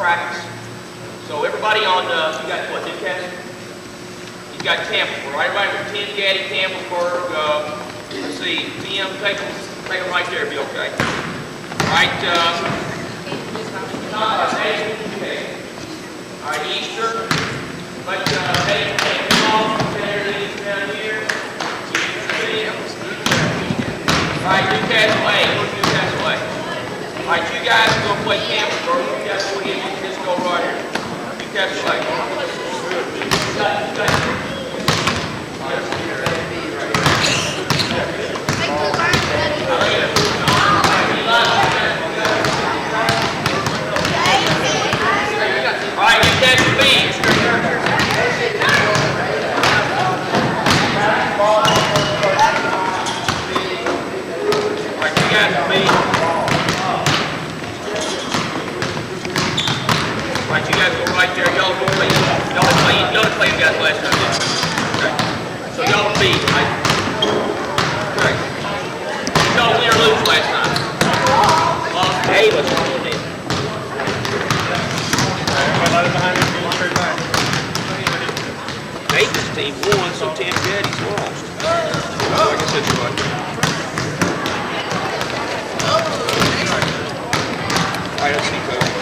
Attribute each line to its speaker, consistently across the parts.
Speaker 1: practice. So everybody on, you got what, Newcastle? You got Campbellsburg, right? Everybody with 10 Gaddy, Campbellsburg, let's see, PM, take them right there, be okay. All right, all right, Easter, but take them off, down here. All right, Newcastle A, go to Newcastle A. All right, you guys are going to play Campbellsburg. You guys go ahead and just go right here. Newcastle A. All right, Newcastle B. Right, you guys go right there. Y'all go play. Y'all play you guys last time. Okay. So y'all beat, right? Okay. Y'all win or lose last time? Lost. Davis won it. Davis team won, so 10 Gaddy's lost. Like I said, you're right. All right, let's see, Coach.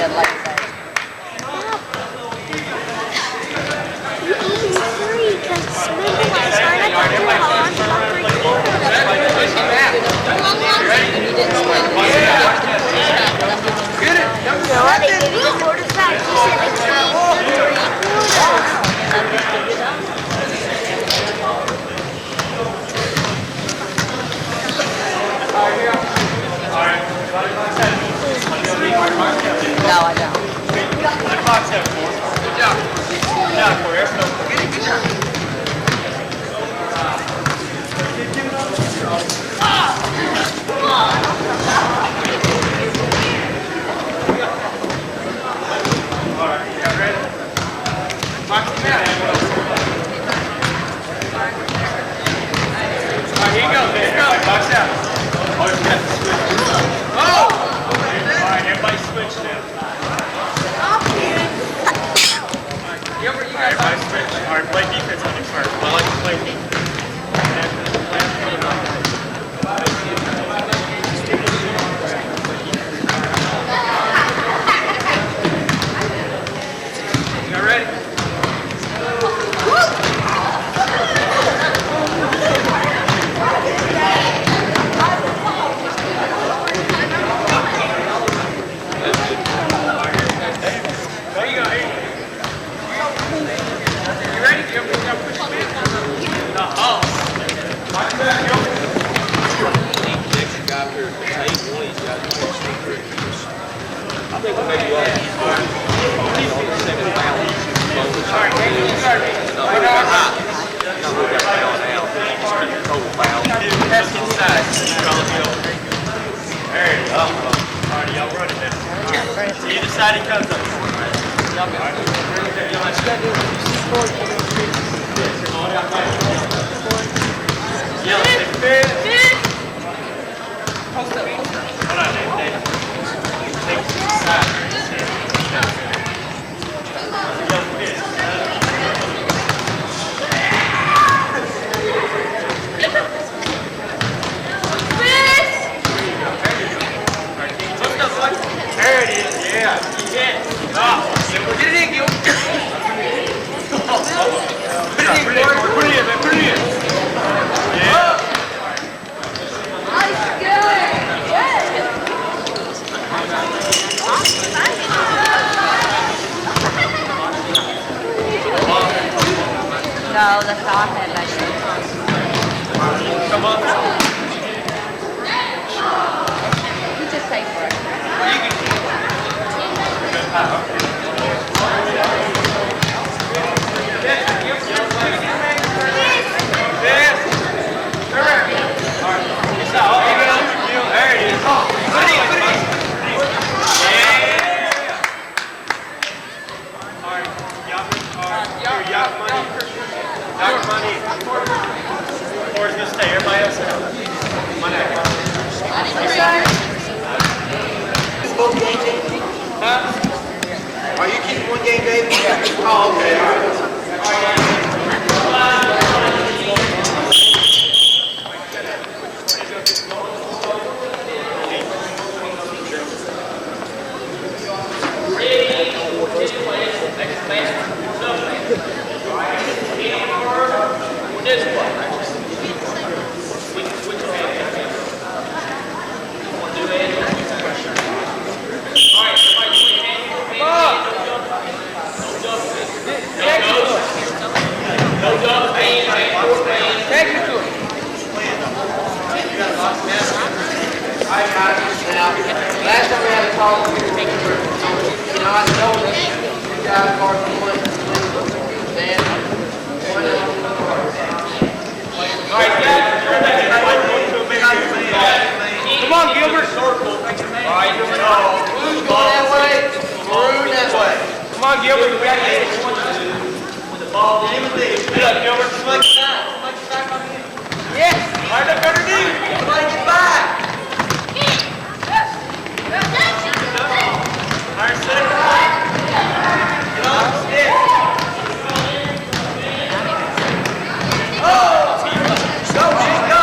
Speaker 2: red light say?
Speaker 3: Free because remember when I started up to Holland about 3 quarters. No, they gave you the quarters back. You said they changed the 3 quarters.
Speaker 2: No, I don't.
Speaker 1: Good job. Good job, Corey. Good job.
Speaker 4: Alright, play defense on the first. I like to play defense.
Speaker 1: You ready?
Speaker 4: Either side he comes up. There it is, yeah.
Speaker 1: Get it in, Gil.
Speaker 4: Put it in, man, put it in. Yeah.
Speaker 2: No, that's all I had back there.
Speaker 4: Come on.
Speaker 2: You just take for it.
Speaker 4: Or gonna stay. Everybody else out.
Speaker 1: Are you keeping one game, David? Yeah. Oh, okay. Last time we had a call, I know that you guys are the one then
Speaker 4: Come on, Gilbert.
Speaker 1: Who's going that way? Maroon that way.
Speaker 4: Come on, Gilbert. We got to get it. With the ball. Get up, Gilbert.
Speaker 1: Yes.
Speaker 4: Right up underneath.
Speaker 1: Somebody get back.
Speaker 4: All right, sit it. Get on the stick.
Speaker 1: Go, Chief, go.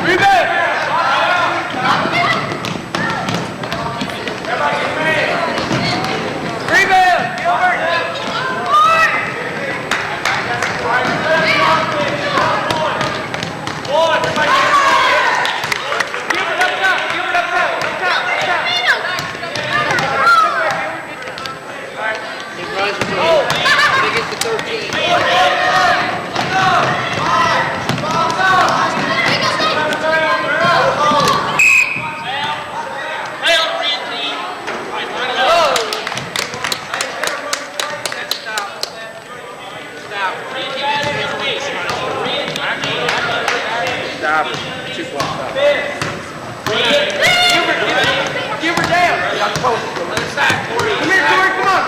Speaker 4: Rebound.
Speaker 1: stopper. 2-point stopper. Give her down. Other side, Corey.
Speaker 4: Come here, Corey. Come on.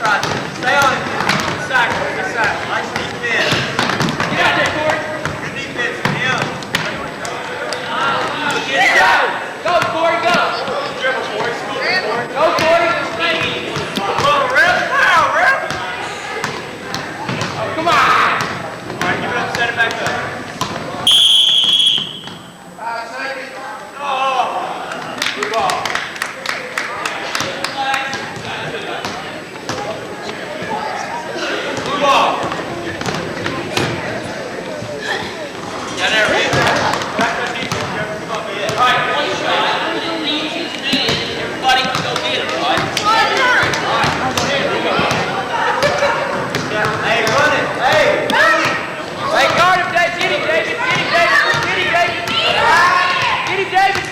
Speaker 4: Try it. Stay on it. Good side, Corey. Good side. Nice defense.
Speaker 1: Get out there, Corey.
Speaker 4: Good defense from him.
Speaker 1: Get it go. Go, Corey, go.
Speaker 4: Dribble, Corey.
Speaker 1: Go, Corey.
Speaker 4: Come on, ref. Foul, ref.
Speaker 1: Come on.
Speaker 4: All right, give it up. Set it back up.
Speaker 1: Good ball.
Speaker 4: Blue ball.
Speaker 1: Down there, Rick.
Speaker 4: Back to defense, Trevor. Come on, man.
Speaker 1: All right, one shot. Everybody can go get it, all right?
Speaker 4: Hey, run it. Hey.
Speaker 1: Hey, guard him, David. Get him, David. Get him, David. Get him, David. Get him, David.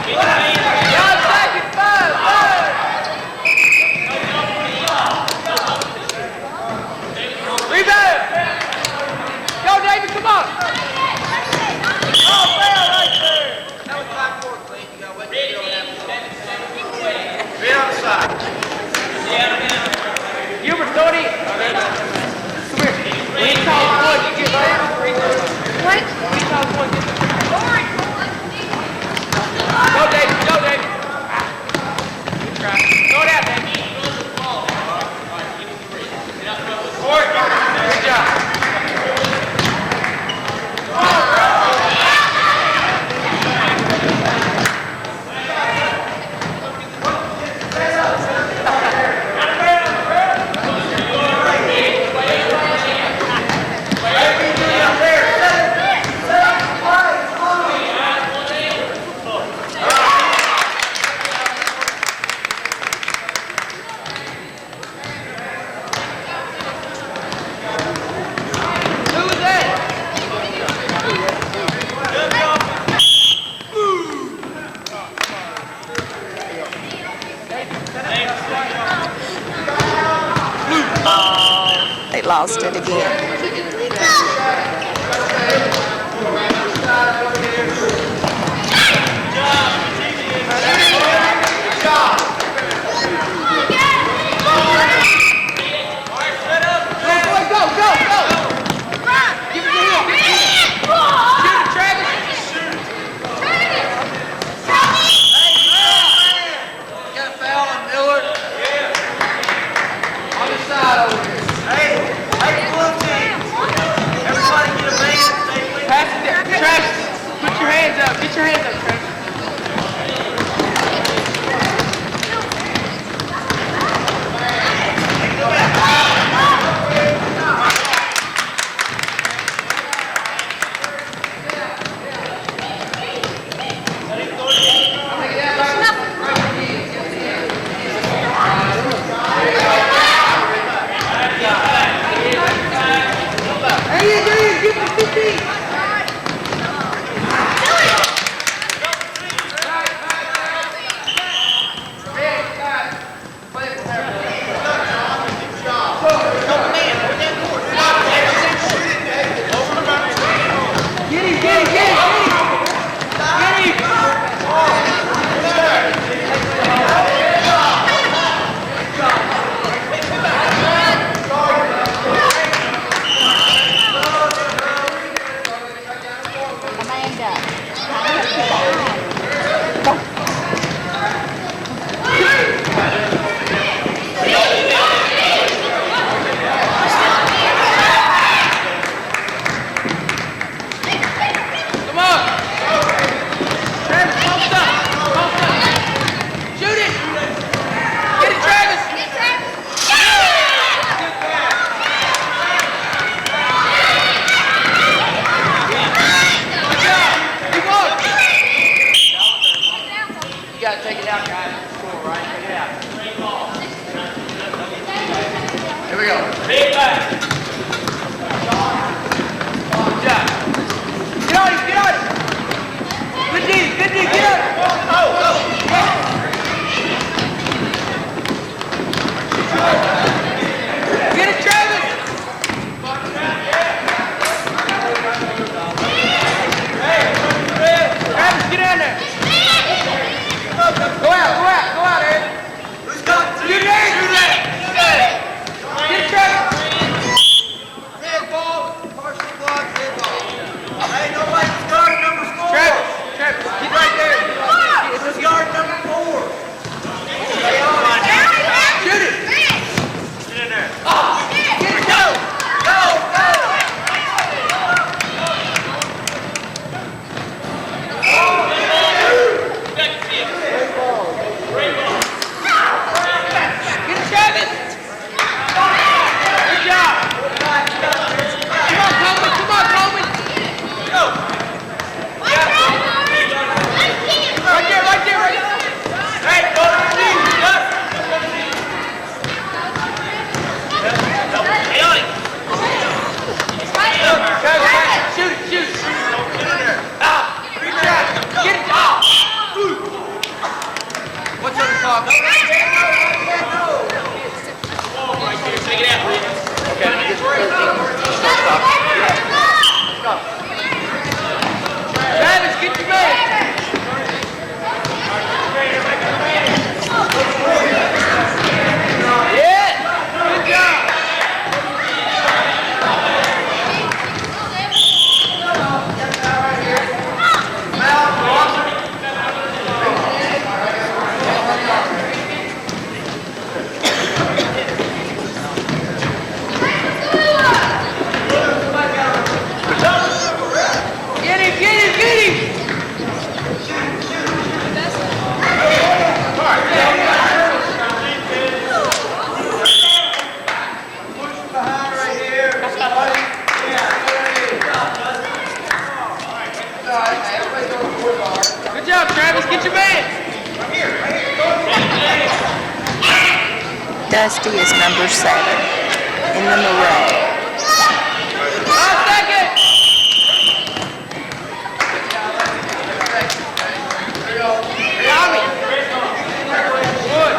Speaker 1: John, second, five. Rebound. Go, David, come on.
Speaker 4: Oh, foul right there. That was backcourt, Clean. You gotta wait till you go down. Be on the side.
Speaker 1: Hubert, throw it in. Come here. We ain't talking one. You get there.
Speaker 2: What?
Speaker 1: We ain't talking one. Get there. Go, David. Go, David. Good try. Throw it out, David. Good job. Who was that?
Speaker 3: They lost it again.
Speaker 1: Go, go, go. Give it to him. Shoot it, Travis.
Speaker 4: Got a foul on Miller. On the side over here. Hey, blue team. Everybody get a man. Stay clean.
Speaker 1: Pass it there. Travis, put your hands up. Get your hands up, Travis.
Speaker 4: Shoot it, shoot it. Ah, reach out. Get it. Ah. What's on the clock?
Speaker 1: Right there. Take it out, please.
Speaker 4: Travis, get your man. Yeah, good job. Get him, get him, get him. Good job, Travis. Get your man.
Speaker 2: Dusty is number 7 in the maroon.
Speaker 4: Last second. Tommy. Good.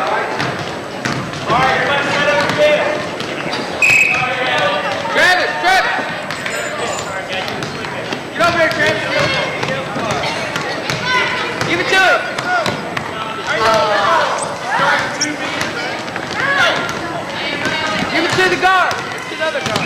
Speaker 4: Travis, Travis. Get over here, Travis. Give it to him. Give it to the guard. To the other guard.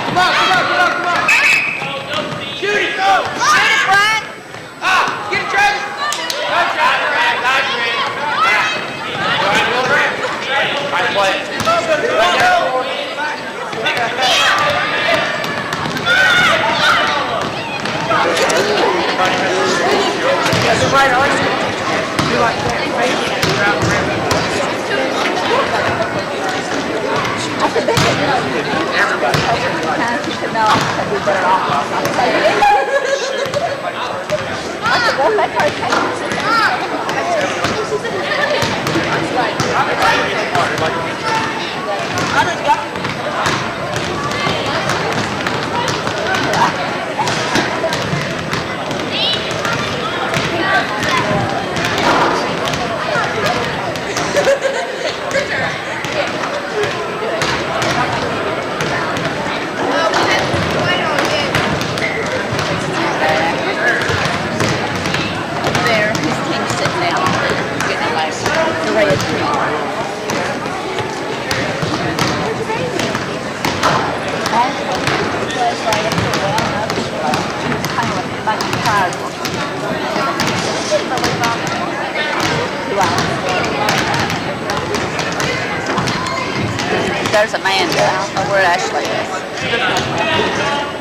Speaker 4: Come on, come on, come on, come on. Shoot it. Go.
Speaker 3: Shoot it, Brian.
Speaker 4: Ah, get it, Travis. Go, Travis. Nice play.
Speaker 2: There, his team's sitting down. Getting like the red tree. There's Amanda. I don't know where Ashley is.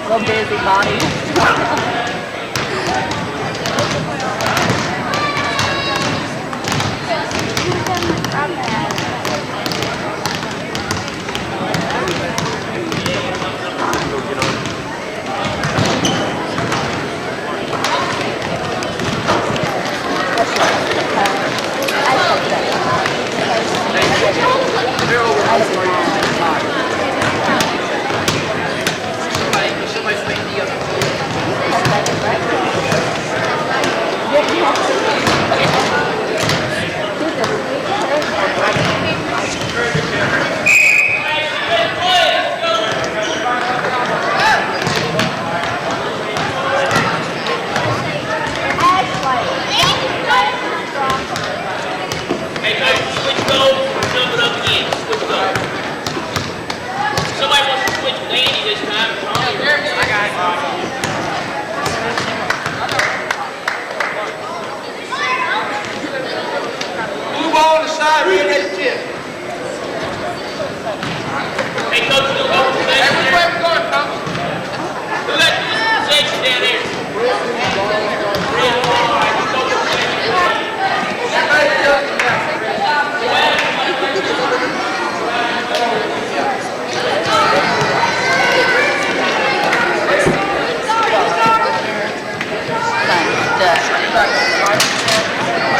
Speaker 2: Little busy body.
Speaker 1: Somebody's making the other.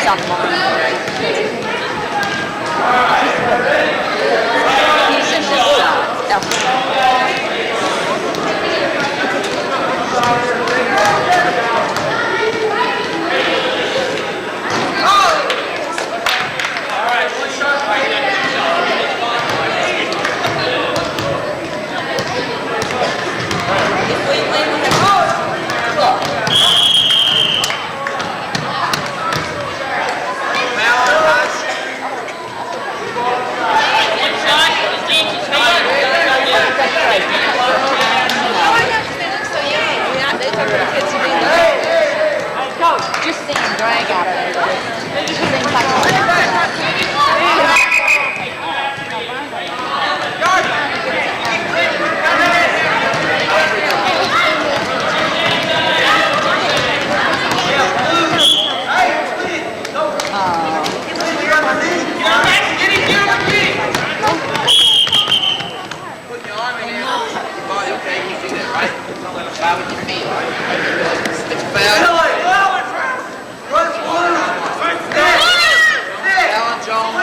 Speaker 2: sophomore. He's in this just seeing drag out of it. Seems like
Speaker 4: Put your arm in there. Your body, okay? You do that, right? Don't let them fly with your feet. It's foul. Alan Jones.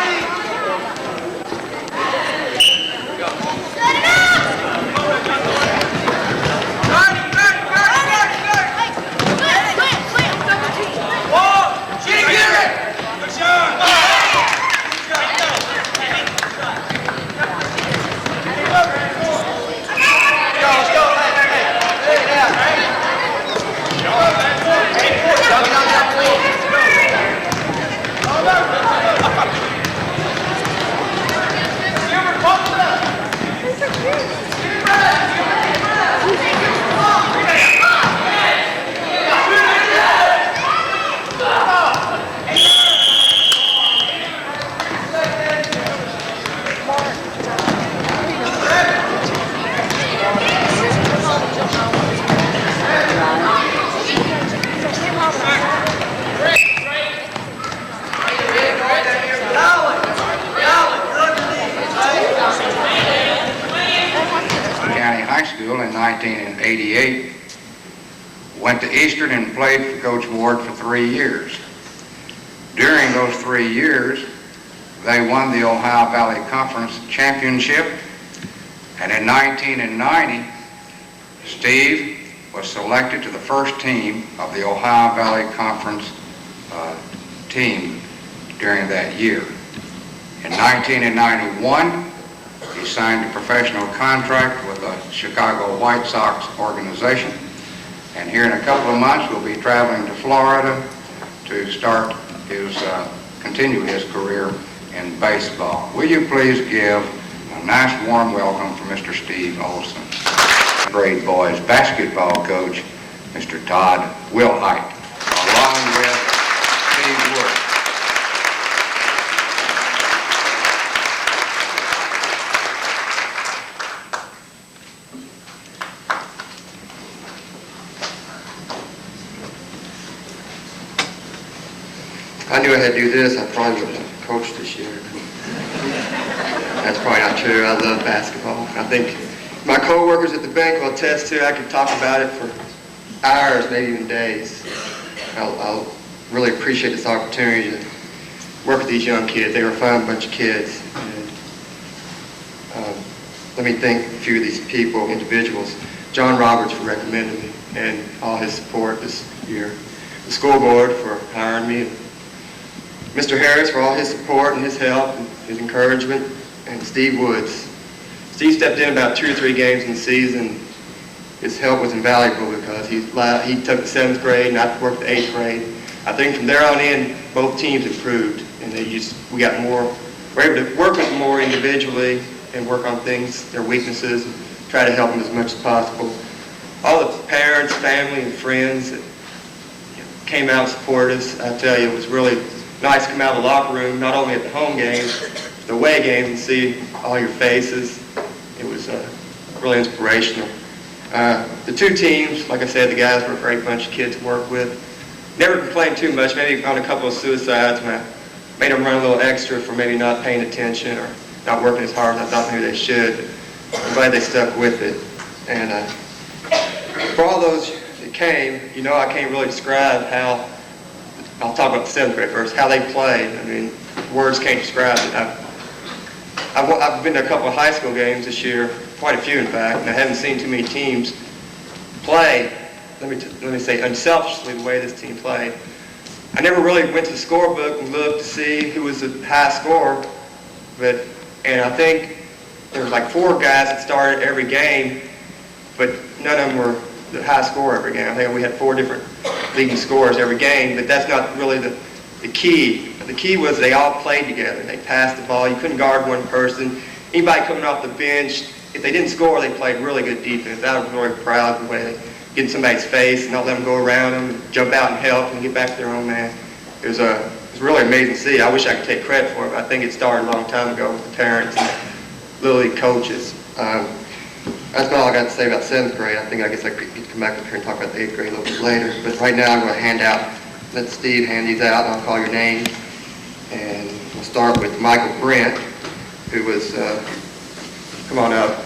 Speaker 5: High School in 1988, went to Eastern and played for Coach Ward for 3 years. During those 3 years, they won the Ohio Valley Conference Championship, and in 1990, Steve was selected to the first team of the Ohio Valley Conference team during that year. In 1991, he signed a professional contract with the Chicago White Sox organization, and here in a couple of months we'll be traveling to Florida to continue his career in baseball. Will you please give a nice warm welcome for Mr. Steve Olson. Grade boys basketball coach, Mr. Todd Wilhite, along with Steve Wood.
Speaker 6: I knew I had to do this, I probably would have coached this year. That's probably not true. I love basketball. I think my co-workers at the bank will attest to. I could talk about it for hours, maybe even days. I'll really appreciate this opportunity to work with these young kids. They were a fun bunch of kids. And, let me thank a few of these people, individuals. John Roberts for recommending me and all his support this year. The school board for hiring me. Mr. Harris for all his support and his help and his encouragement, and Steve Woods. Steve stepped in about 2 or 3 games in the season. His help was invaluable because he took the 7th grade and I worked the 8th grade. I think from there on in, both teams improved, and we got more. We're able to work with them more individually and work on things, their weaknesses, and try to help them as much as possible. All the parents, family, and friends that came out and supported us, I tell you, it was really nice to come out of the locker room, not only at the home games, but the away games, and see all your faces. It was really inspirational. The 2 teams, like I said, the guys were a great bunch of kids to work with. Never complained too much, maybe on a couple of suicides when I made them run a little extra for maybe not paying attention or not working as hard as I thought maybe they should. But I'm glad they stuck with it. And for all those that came, I can't really describe how I'll talk about the 7th grade first, how they played. I mean, words can't describe it. I've been to a couple of high school games this year, quite a few in fact, and I haven't seen too many teams play, let me say, unselfishly the way this team played. I never really went to the scorebook and looked to see who was the high scorer, and I think there was like 4 guys that started every game, but none of them were the high scorer every game. I think we had 4 different leading scorers every game, but that's not really the key. The key was they all played together. They passed the ball. You couldn't guard one person. Anybody coming off the bench, if they didn't score, they played really good defense. I was really proud of the way they get in somebody's face and not let them go around them, jump out and help and get back to their own man. It was really amazing to see. I wish I could take credit for it, but I think it started a long time ago with the parents and Little League coaches. That's not all I got to say about 7th grade. I guess I could come back up here and talk about the 8th grade a little bit later. But right now I'm going to let Steve hand these out, and I'll call your name. And we'll start with Michael Brent, who was, come on up,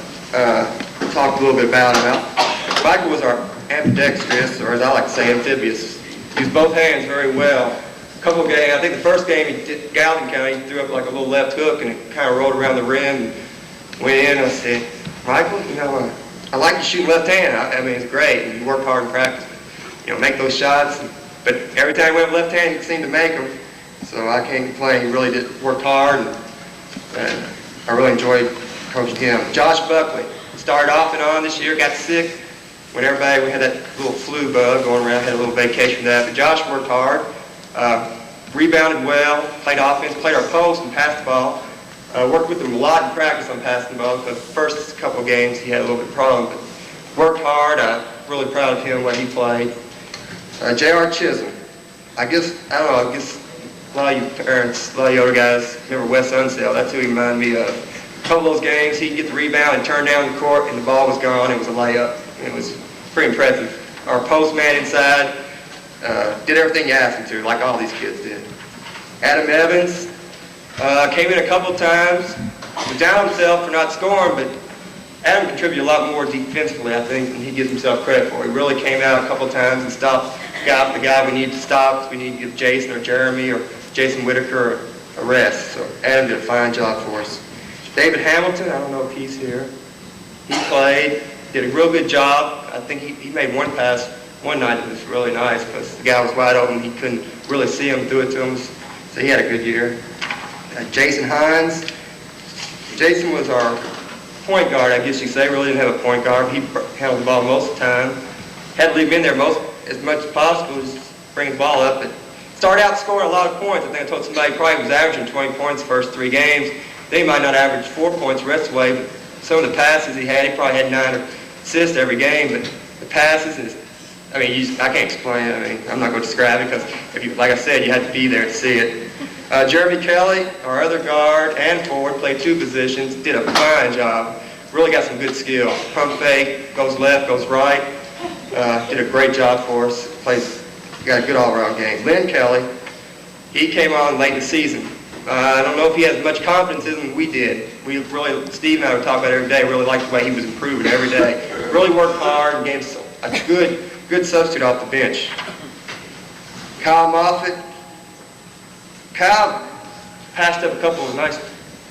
Speaker 6: talk a little bit about him. Michael was our ambidextrous, or as I like to say, amphibious. He used both hands very well. A couple of games, I think the first game he did Gallatin County, he threw up like a little left hook and it kind of rolled around the rim and went in. I said, Michael, I like you shooting left hand. I mean, it's great. And you work hard in practice. Make those shots. But every time he went left hand, he seemed to make them. So I can't complain. He really worked hard, and I really enjoyed coaching him. Josh Buckley started off and on this year, got sick when we had that little flu bug going around, had a little vacation from that. But Josh worked hard, rebounded well, played offense, played our post and passed the ball. Worked with him a lot in practice on passing the ball because the first couple of games he had a little bit of problem, but worked hard. I'm really proud of him, what he played. J.R. Chisholm. I guess a lot of you parents, a lot of you older guys remember Wes Unseld. That's who he reminded me of. A couple of those games, he'd get the rebound and turn down the court, and the ball was gone. It was a layup. It was pretty impressive. Our post man inside did everything you asked him to, like all these kids did. Adam Evans came in a couple of times, was down himself for not scoring, but Adam contributed a lot more defensively, I think, than he gives himself credit for. He really came out a couple of times and stopped the guy we needed to stop. We need to give Jason or Jeremy or Jason Whitaker a rest. So Adam did a fine job for us. David Hamilton, I don't know if he's here. He played, did a real good job. I think he made one pass one night that was really nice because the guy was wide open. He couldn't really see him, threw it to him. So he had a good year. Jason Hines. Jason was our point guard, I guess you could say. Really didn't have a point guard. He handled the ball most of the time. Had to leave him in there as much as possible, just bring the ball up. But started out scoring a lot of points. I think I told somebody he probably was averaging 20 points the first 3 games. Then he might not average 4 points the rest of the way, but some of the passes he probably had 9 assists every game. But the passes, I can't explain it. I mean, I'm not going to describe it because, like I said, you had to be there to see it. Jeremy Kelly, our other guard and forward, played 2 positions, did a fine job. Really got some good skill. Pump fake, goes left, goes right. Did a great job for us. Got a good all-around game. Lynn Kelly, he came on late in the season. I don't know if he has as much confidence in him as we did. Steve and I would talk about it every day. Really liked the way he was improving every day. Really worked hard and gave us a good substitute off the bench. Kyle Moffitt. Kyle passed up a couple of nice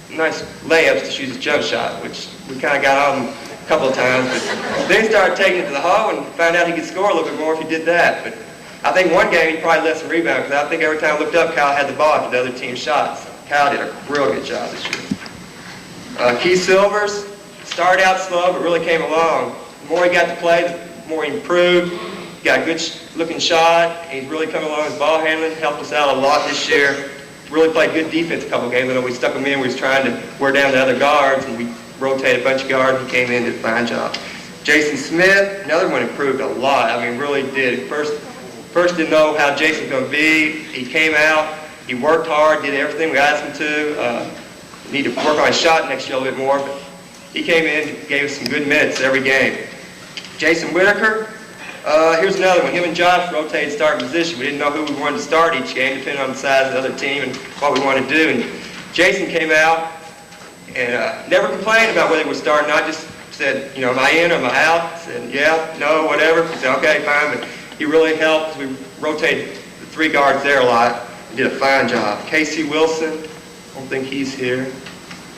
Speaker 6: layups to shoot his jump shot, which we kind of got on him a couple of times. But then he started taking it to the hole and found out he could score a little bit more if he did that. But I think one game he probably left some rebounds because I think every time I looked up, Kyle had the ball after the other team's shots. So Kyle did a real good job this year. Keith Silvers started out slow but really came along. The more he got to play, the more he improved. He got a good looking shot. He's really come along his ball handling, helped us out a lot this year. Really played good defense a couple of games. I know we stuck him in. We was trying to wear down the other guards, and we rotated a bunch of guards. He came in and did a fine job. Jason Smith, another one, improved a lot. I mean, really did. First didn't know how Jason was going to be. He came out. He worked hard, did everything we asked him to. Need to work on his shot next year a little bit more, but he came in and gave us some good minutes every game. Jason Whitaker. Here's another one. Him and Josh rotated starting position. We didn't know who we wanted to start each game, depending on the size of the other team and what we wanted to do. And Jason came out and never complained about whether he was starting. I just said, am I in or am I out? I said, yeah, no, whatever. He said, okay, fine. But he really helped. We rotated 3 guards there a lot. He did a fine job. Casey Wilson, I don't think he's here.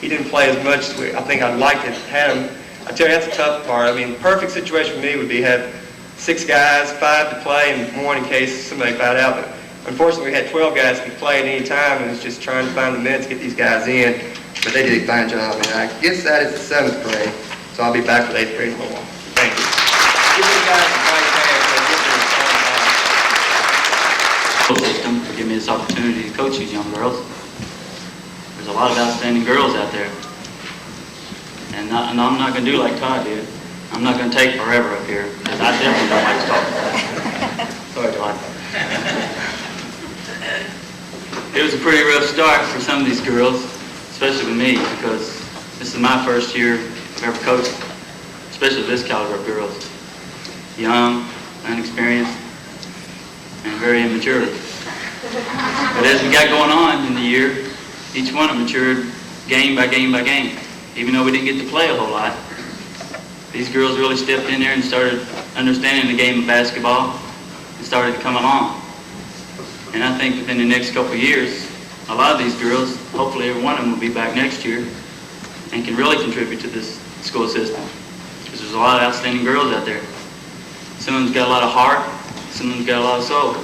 Speaker 6: He didn't play as much as I think I'd like to have him. I tell you, that's the tough part. I mean, the perfect situation for me would be have 6 guys, 5 to play, and 1 in case somebody fouled out. But unfortunately, we had 12 guys who could play at any time, and it was just trying to find the minutes to get these guys in. But they did a fine job, and I guess that is the 7th grade. So I'll be back with 8th grade football. Thank you. Give these guys a nice hand for getting their
Speaker 7: System to give me this opportunity to coach these young girls. There's a lot of outstanding girls out there. And I'm not going to do like Todd did. I'm not going to take forever up here, because I definitely don't like to talk. Sorry, Todd. It was a pretty rough start for some of these girls, especially with me, because this is my first year I've ever coached, especially this caliber of girls. Young, inexperienced, and very immature. But as we got going on in the year, each one of them matured game by game by game. Even though we didn't get to play a whole lot, these girls really stepped in there and started understanding the game of basketball and started to come along. And I think within the next couple of years, a lot of these girls, hopefully every one of them will be back next year and can really contribute to this school system. Because there's a lot of outstanding girls out there. Some of them's got a lot of heart, some of them's got a lot of soul.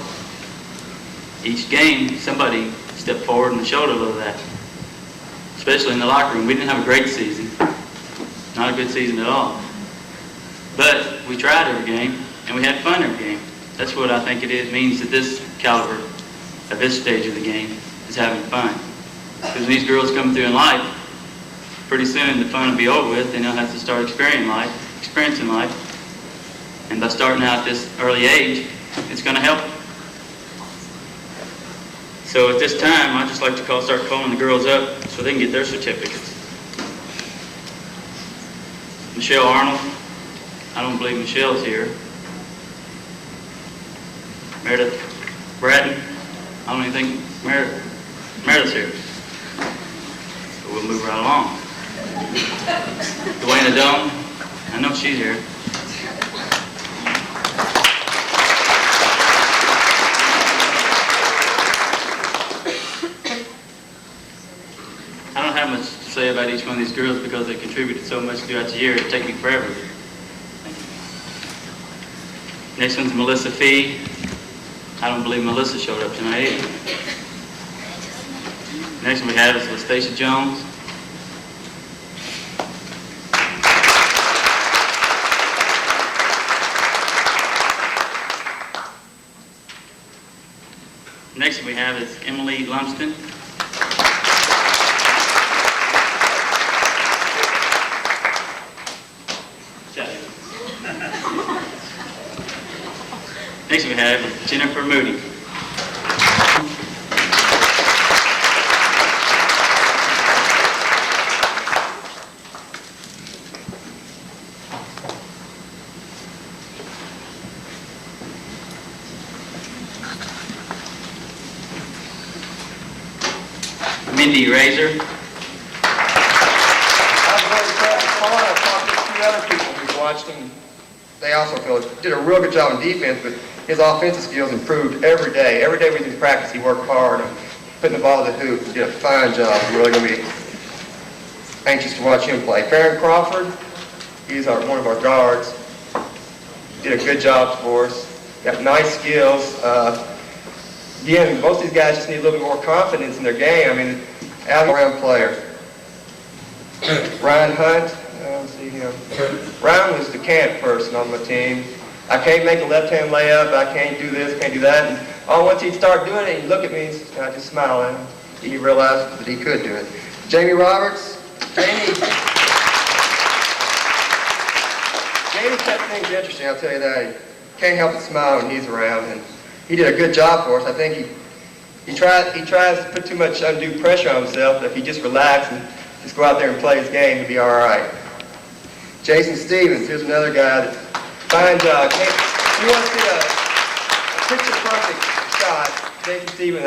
Speaker 7: Each game, somebody stepped forward and showed a little of that. Especially in the locker room. We didn't have a great season. Not a good season at all. But we tried every game, and we had fun every game. That's what I think it means at this caliber, at this stage of the game, is having fun. Because when these girls come through in life, pretty soon the fun will be over with, and they'll have to start experiencing life. And by starting out at this early age, it's going to help them. So at this time, I'd just like to start calling the girls up so they can get their certificates. Michelle Arnold. I don't believe Michelle's here. Meredith Bratton. I don't even think Meredith's here. So we'll move right along. Dwayne Adone. I know she's here. I don't have much to say about each one of these girls because they contributed so much throughout the year. It'd take me forever. Next one's Melissa Fee. I don't believe Melissa showed up tonight either. Next one we have is Lastacia Jones. Next one we have is Emily Lumsden. Next we have Jennifer Moody. Mindy Razor.
Speaker 6: I was very proud of Paul. I talked to a few other people who watched him. They also did a real good job on defense, but his offensive skills improved every day. Every day we did practice, he worked hard on putting the ball to the hoop. He did a fine job. We're really going to be anxious to watch him play. Farron Crawford, he's one of our guards. Did a good job for us. Got nice skills. Again, most of these guys just need a little bit more confidence in their game. I mean, all-around player. Ryan Hunt, let's see him. Ryan was the camp person on my team. I can't make a left-hand layup. I can't do this, can't do that. And once he'd start doing it, he'd look at me and I just smile at him. He realized that he could do it. Jamie Roberts. Jamie kept things interesting, I'll tell you that. He can't help but smile when he's around. And he did a good job for us. I think he tries to put too much undue pressure on himself, but if he just relax and just go out there and play his game, he'll be all right. Jason Stevens, here's another guy that, fine job. If you want to see a picture-perfect shot, Jason Stevens,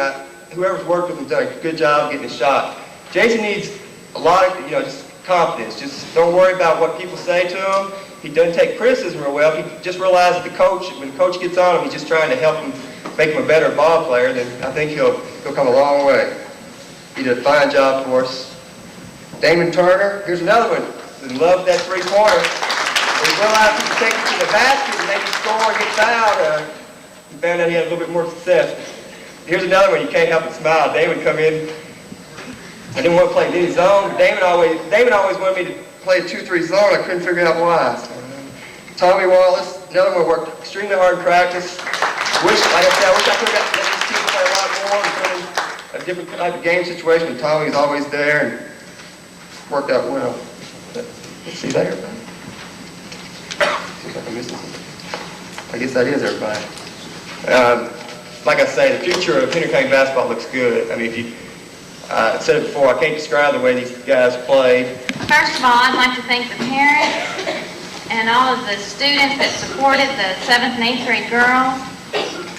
Speaker 6: whoever's worked with him done a good job getting a shot. Jason needs a lot of, just confidence. Just don't worry about what people say to him. He doesn't take criticism real well. He just realizes when the coach gets on him, he's just trying to help him make him a better ball player, then I think he'll come a long way. He did a fine job for us. Damon Turner, here's another one that loved that three-pointer. When he realized he could take it to the basket and maybe score and get fouled, he found out he had a little bit more success. Here's another one you can't help but smile. Damon would come in. I didn't want to play any zone. Damon always wanted me to play a 2-3 zone. I couldn't figure out why. So, Tommy Wallace, another one, worked extremely hard in practice. Like I said, I wish I could have let these teams play a lot more and put in a different type of game situation, but Tommy's always there and worked out well. Let's see that, everybody. Seems like I'm missing something. I guess that is everybody. Like I say, the future of Henry County basketball looks good. I mean, if you said it before, I can't describe the way these guys played.
Speaker 3: First of all, I'd like to thank the parents and all of the students that supported the 7th and 8th grade girls.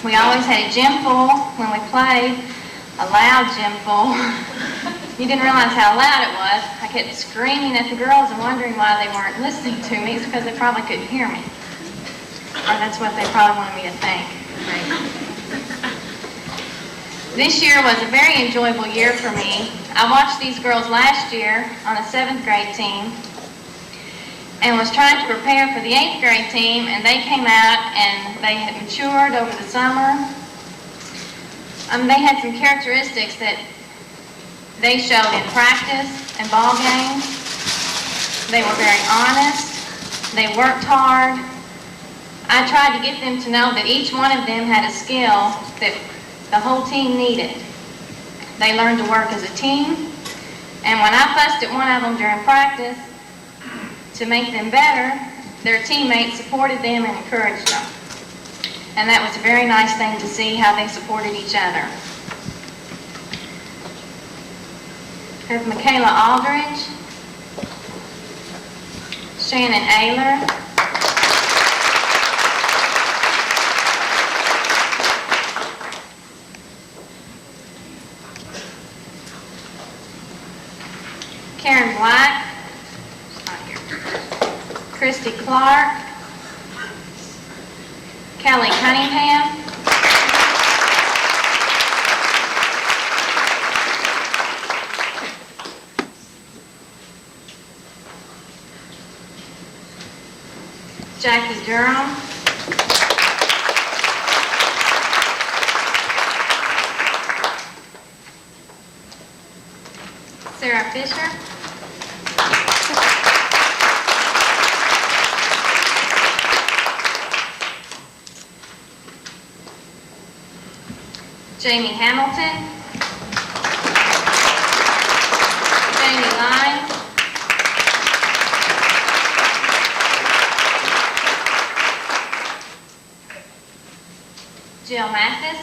Speaker 3: We always had a gym full when we played, a loud gym full. You didn't realize how loud it was. I kept screaming at the girls and wondering why they weren't listening to me. It's because they probably couldn't hear me. Or that's what they probably wanted me to think. This year was a very enjoyable year for me. I watched these girls last year on a 7th grade team and was trying to prepare for the 8th grade team, and they came out and they had matured over the summer. They had some characteristics that they showed in practice and ball games. They were very honest. They worked hard. I tried to get them to know that each one of them had a skill that the whole team needed. They learned to work as a team, and when I fussed at one of them during practice to make them better, their teammates supported them and encouraged them. And that was a very nice thing to see how they supported each other. We have Michaela Aldridge, Shannon Ayler, Karen Black, she's not here. Christy Clark, Kelly Cunningham, Jackie Durham, Sarah Fisher, Jamie Hamilton, Jamie Lyons, Jill Mathis,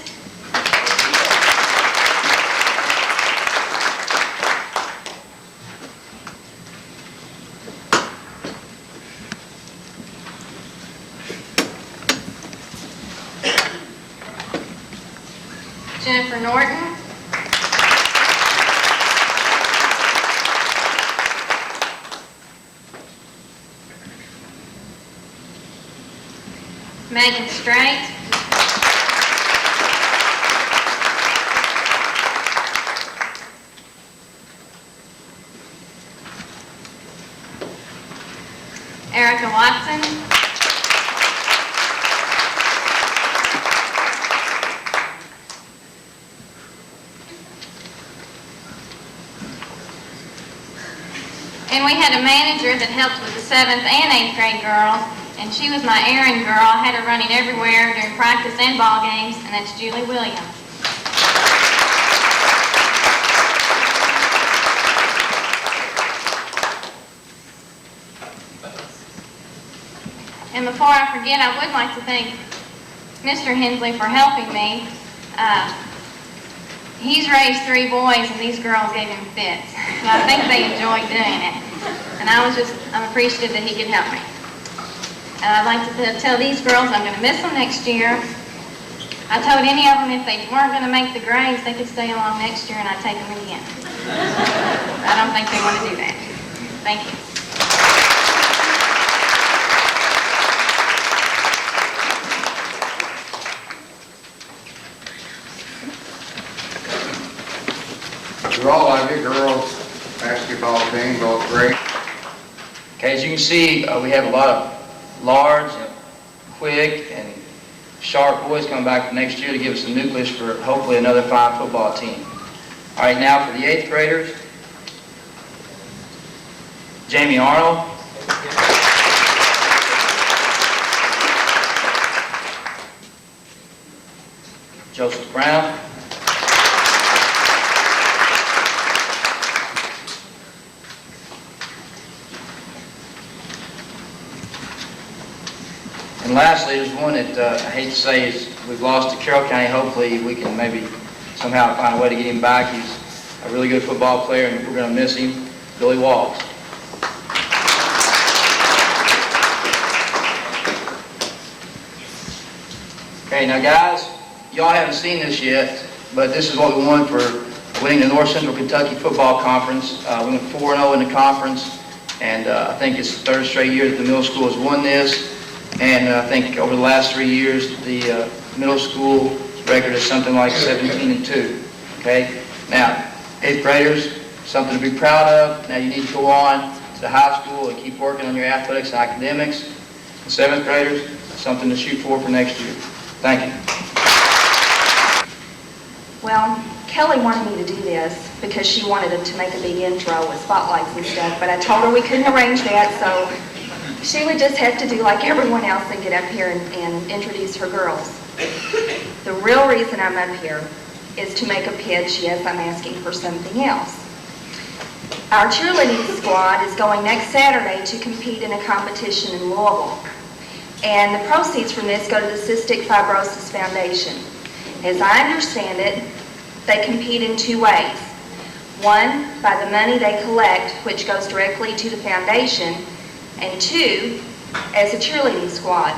Speaker 3: Jennifer Norton, Megan Straight, Erica Watson, and we had a manager that helped with the 7th and 8th grade girls, and she was my errand girl. I had her running everywhere during practice and ball games, and that's Julie Williams. And before I forget, I would like to thank Mr. Hensley for helping me. He's raised 3 boys, and these girls gave him fits. So I think they enjoyed doing it. And I'm appreciative that he could help me. And I'd like to tell these girls I'm going to miss them next year. I told any of them if they weren't going to make the grades, they could stay along next year and I'd take them again. I don't think they want to do that. Thank you.
Speaker 5: To all of you, girls basketball team, both great.
Speaker 8: Okay, as you can see, we have a lot of large, quick, and sharp boys coming back next year to give us a nucleus for hopefully another fine football team. All right, now for the 8th graders, Jamie Arnold. Joseph Brown. And lastly, there's one that I hate to say is we've lost to Carroll County. Hopefully we can maybe somehow find a way to get him back. He's a really good football player and we're going to miss him. Billy Walls. Okay, now guys, y'all haven't seen this yet, but this is what we won for winning the North Central Kentucky Football Conference. We went 4-0 in the conference, and I think it's the 3rd straight year that the middle school has won this. And I think over the last 3 years, the middle school record is something like 17-2. Okay, now 8th graders, something to be proud of. Now you need to go on to the high school and keep working on your athletics and academics. And 7th graders, something to shoot for next year. Thank you.
Speaker 9: Well, Kelly wanted me to do this because she wanted to make a big intro with spotlights and stuff, but I told her we couldn't arrange that, so she would just have to do like everyone else and get up here and introduce her girls. The real reason I'm up here is to make a pitch. Yes, I'm asking for something else. Our cheerleading squad is going next Saturday to compete in a competition in Louisville. And the proceeds from this go to the Cystic Fibrosis Foundation. As I understand it, they compete in 2 ways. One, by the money they collect, which goes directly to the foundation, and 2, as a cheerleading squad.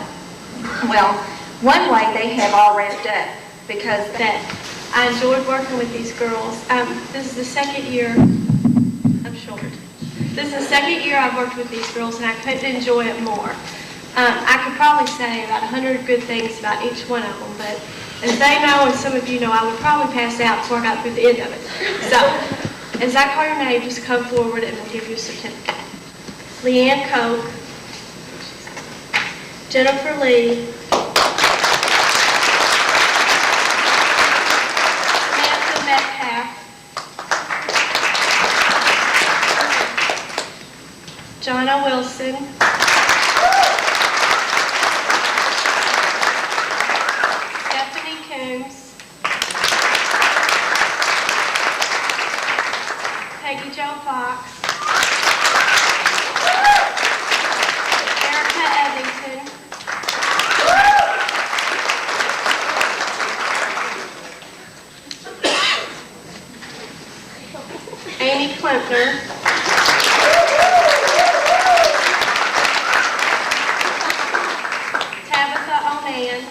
Speaker 9: Well, one way they have all wrapped up because
Speaker 10: that I enjoyed working with these girls. This is the 2nd year, I'm short. This is the 2nd year I've worked with these girls and I couldn't enjoy it more. I could probably say about 100 good things about each one of them, but as they know and some of you know, I would probably pass out before I got through the end of it. So, as I call your name, just come forward and we'll give you a certificate. Leanne Koch, Jennifer Lee, Samantha Metcalf, Jonna Wilson, Stephanie Coombs, Peggy Jo Fox, Amy Klempner, Tabitha Onan,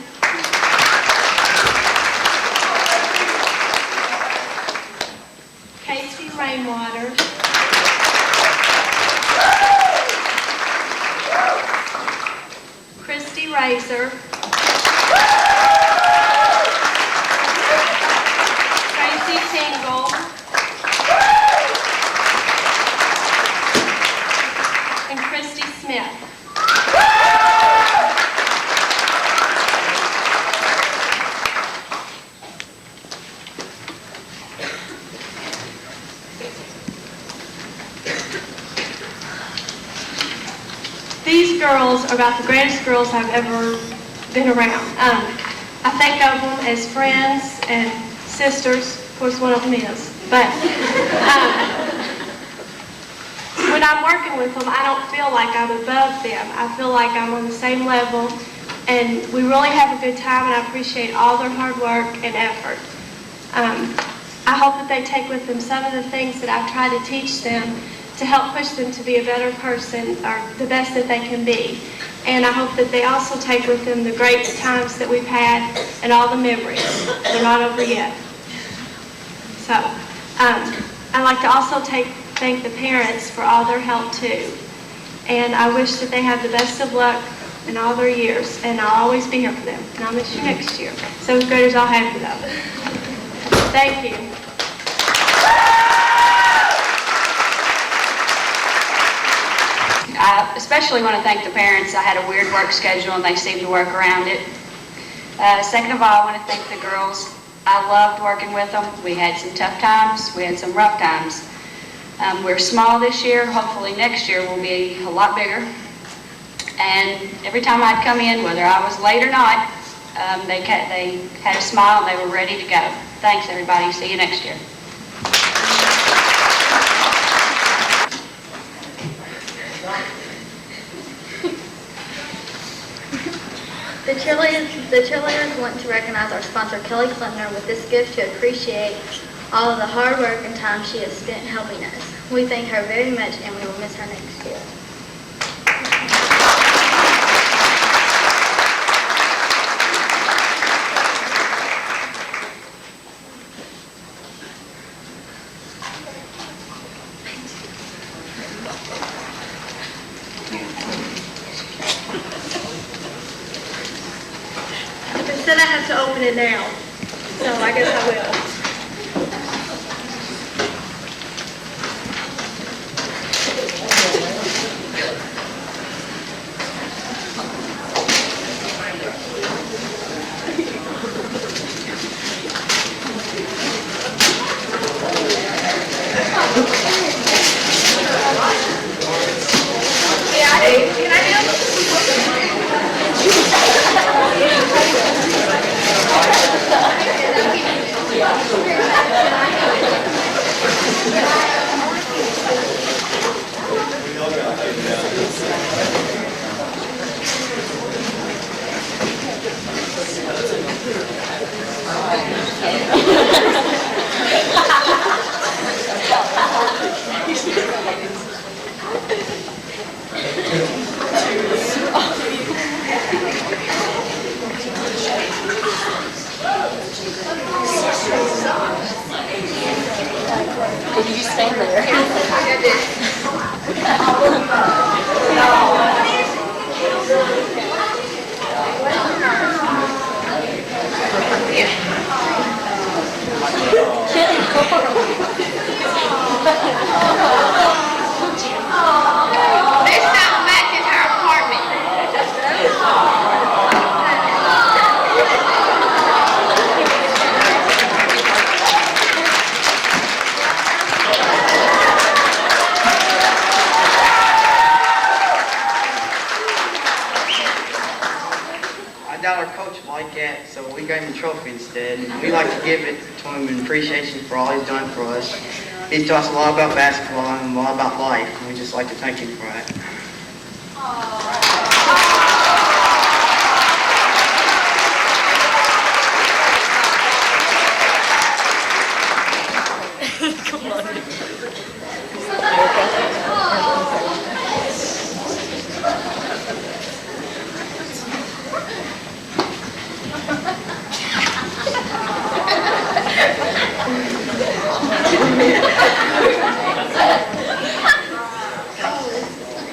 Speaker 10: Casey Rainwater, Christy Razor, Tracy Tingle, and Christy Smith. These girls are about the greatest girls I've ever been around. I think of them as friends and sisters. Of course, one of them is. But when I'm working with them, I don't feel like I'm above them. I feel like I'm on the same level, and we really have a good time, and I appreciate all their hard work and effort. I hope that they take with them some of the things that I've tried to teach them to help push them to be a better person, or the best that they can be. And I hope that they also take with them the great times that we've had and all the memories. They're not over yet. So, I'd like to also thank the parents for all their help too. And I wish that they have the best of luck in all their years, and I'll always be here for them. And I'll miss you next year. 7th graders, I'll have you though. Thank you.
Speaker 2: I especially want to thank the parents. I had a weird work schedule and they seemed to work around it. Second of all, I want to thank the girls. I loved working with them. We had some tough times. We had some rough times. We're small this year. Hopefully next year we'll be a lot bigger. And every time I'd come in, whether I was late or not, they had a smile and they were ready to go. Thanks, everybody. See you next year.
Speaker 11: The cheerleaders want to recognize our sponsor, Kelly Klempner, with this gift to appreciate all of the hard work and time she has spent helping us. We thank her very much and we will miss her next year.
Speaker 10: Said I have to open it now, so I guess I will.
Speaker 2: You stand there.
Speaker 3: This house matches our apartment.
Speaker 8: I doubt our coach would like that, so we gave him a trophy instead. We like to give it to him in appreciation for all he's done for us. He's taught us a lot about basketball and a lot about life, and we just like to thank him for that.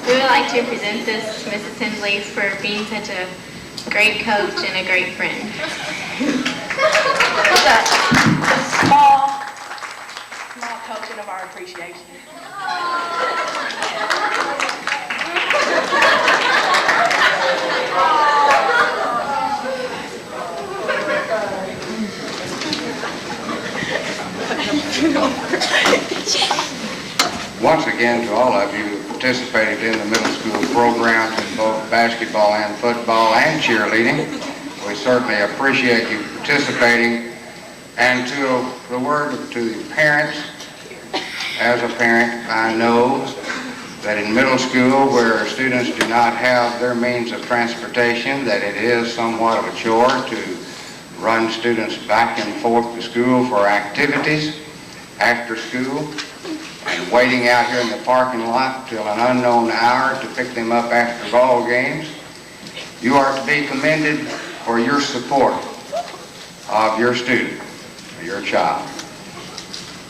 Speaker 3: We would like to present this to Mrs. Tinsley for being such a great coach and a great friend.
Speaker 2: Small token of our appreciation.
Speaker 5: Once again, to all of you who participated in the middle school programs in both basketball and football and cheerleading, we certainly appreciate you participating. And to the parents, as a parent, I know that in middle school where students do not have their means of transportation, that it is somewhat of a chore to run students back and forth to school for activities after school, and waiting out here in the parking lot till an unknown hour to pick them up after ball games. You are to be commended for your support of your student, your child.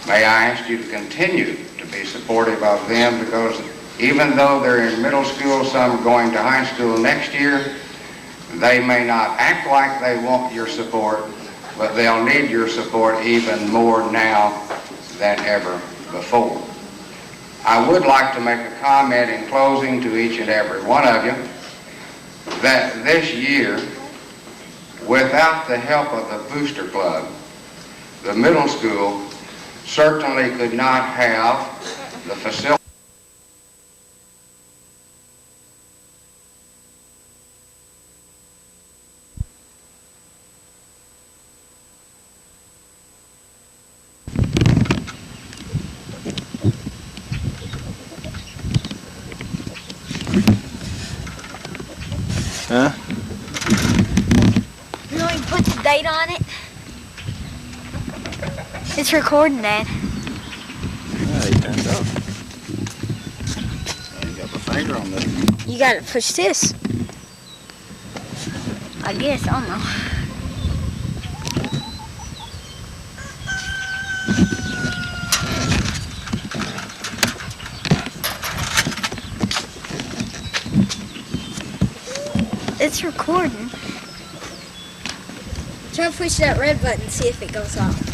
Speaker 5: May I ask you to continue to be supportive of them, because even though they're in middle school, some are going to high school next year, they may not act like they want your support, but they'll need your support even more now than ever before. I would like to make a comment in closing to each and every one of you that this year, without the help of the Booster Club, the middle school certainly could not have the facility.
Speaker 12: Huh?
Speaker 13: You know you put the date on it? It's recording, Dad.
Speaker 12: Oh, he turned it off. I got my finger on this.
Speaker 13: You gotta push this. I guess, I don't know. It's recording. Try to push that red button, see if it goes off.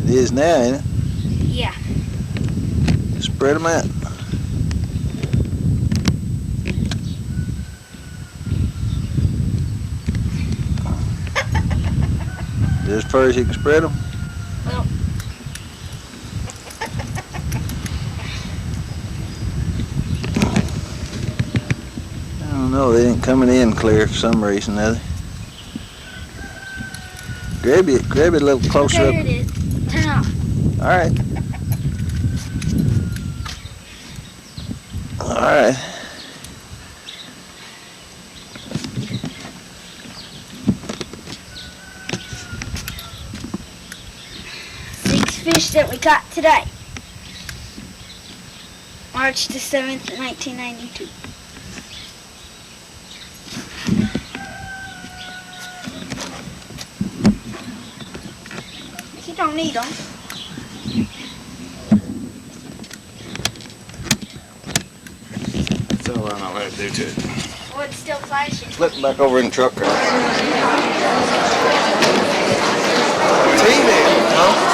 Speaker 12: It is now, ain't it?
Speaker 13: Yeah.
Speaker 12: Spread them out. Just as far as you can spread them?
Speaker 13: Well.
Speaker 12: I don't know, they ain't coming in clear for some reason, are they? Grab it a little closer
Speaker 13: There
Speaker 12: up.
Speaker 13: it is. Turn it off.
Speaker 12: All right. All right.
Speaker 13: Six fish that we caught today. March the 7th, 1992. You don't need them.
Speaker 12: That's all I know how to do to it.
Speaker 13: Oh, it's still flashing.
Speaker 12: Flip it back over in the truck right TV, huh?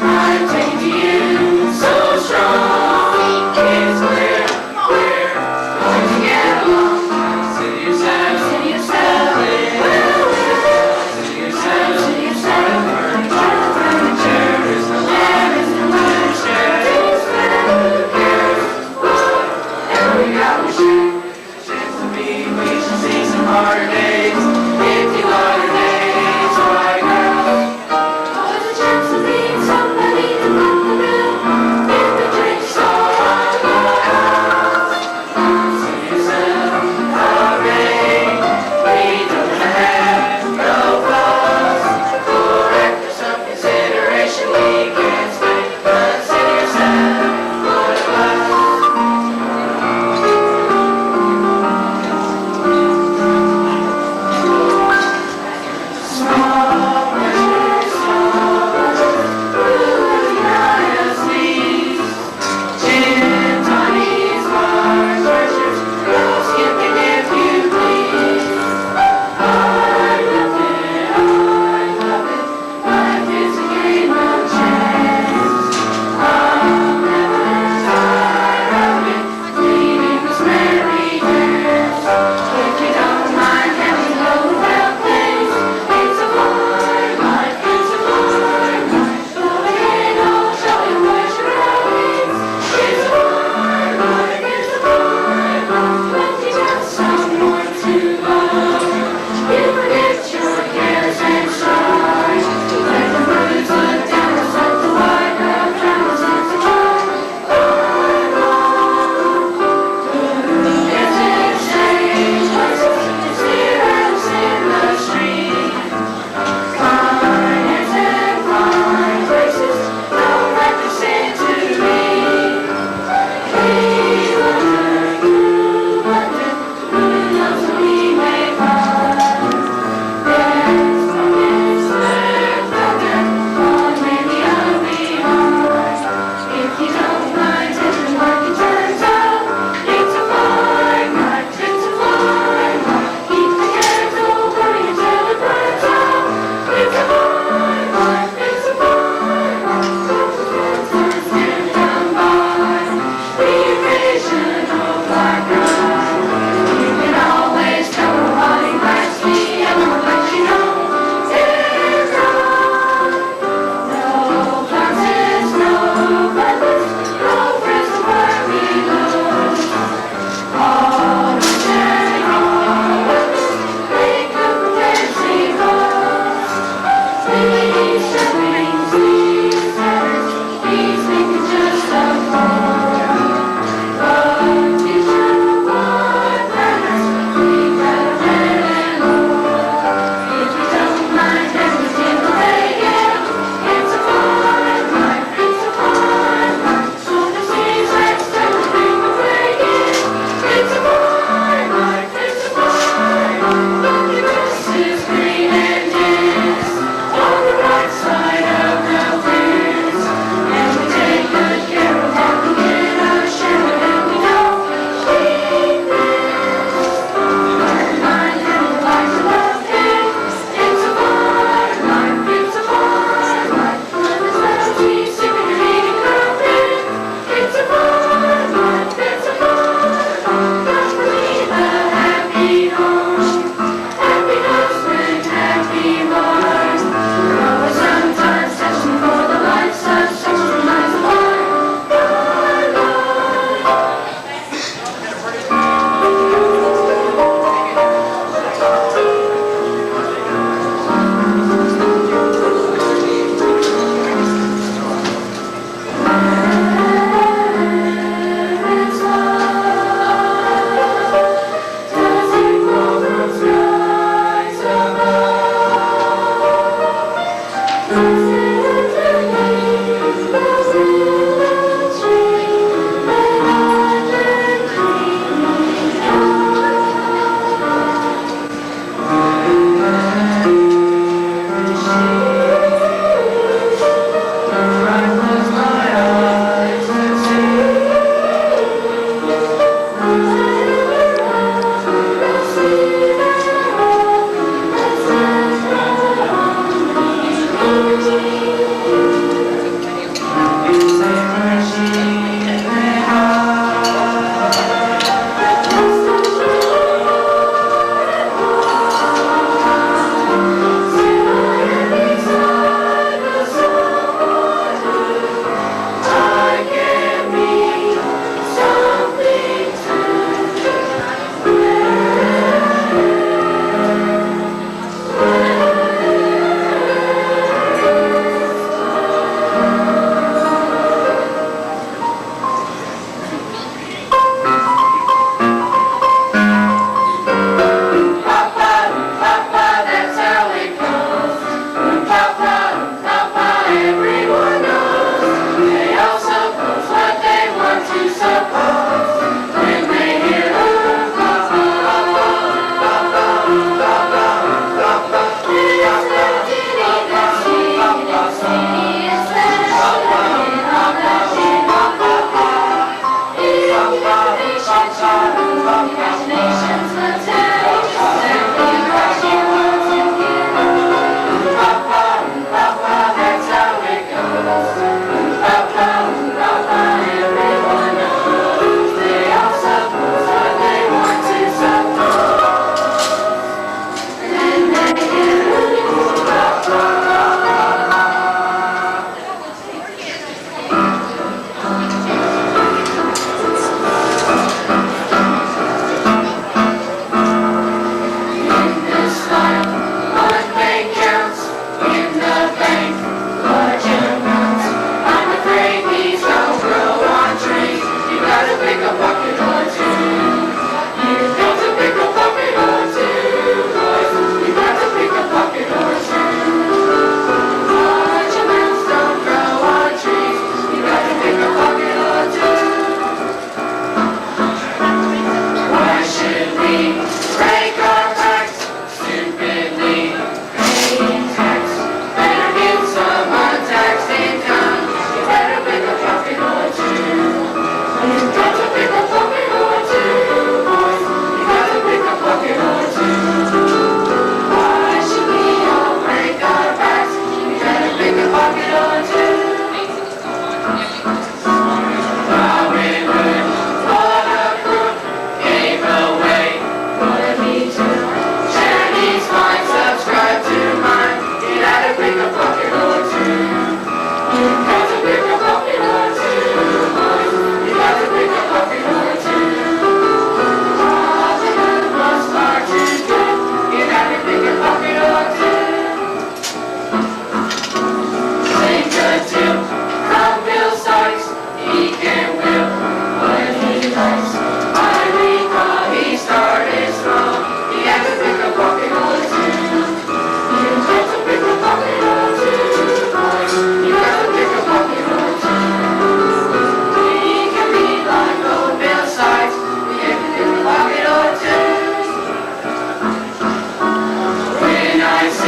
Speaker 14: I take to you so strong, it's clear.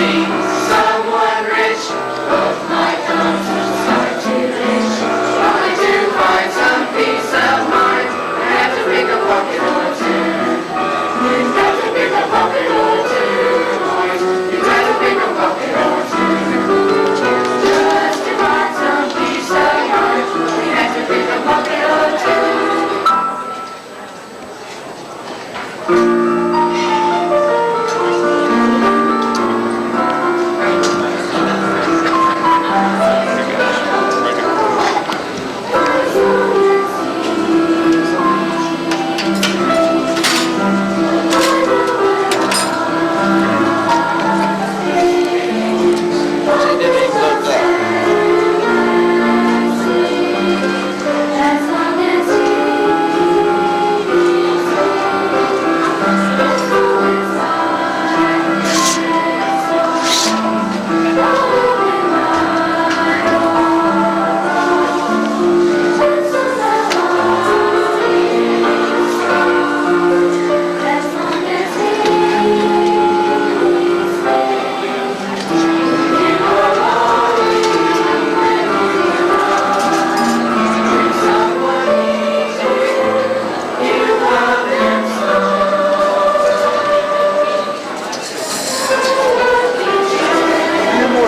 Speaker 4: see someone rich, both my thumbs are far too rich. Only to find some peace of mind, I have to pick a pocket or two. You've got to pick a pocket or two, boys. You've got to pick a pocket or two. Just to find some peace of mind, we have to pick a pocket or two.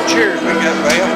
Speaker 12: Cheers, we got Val.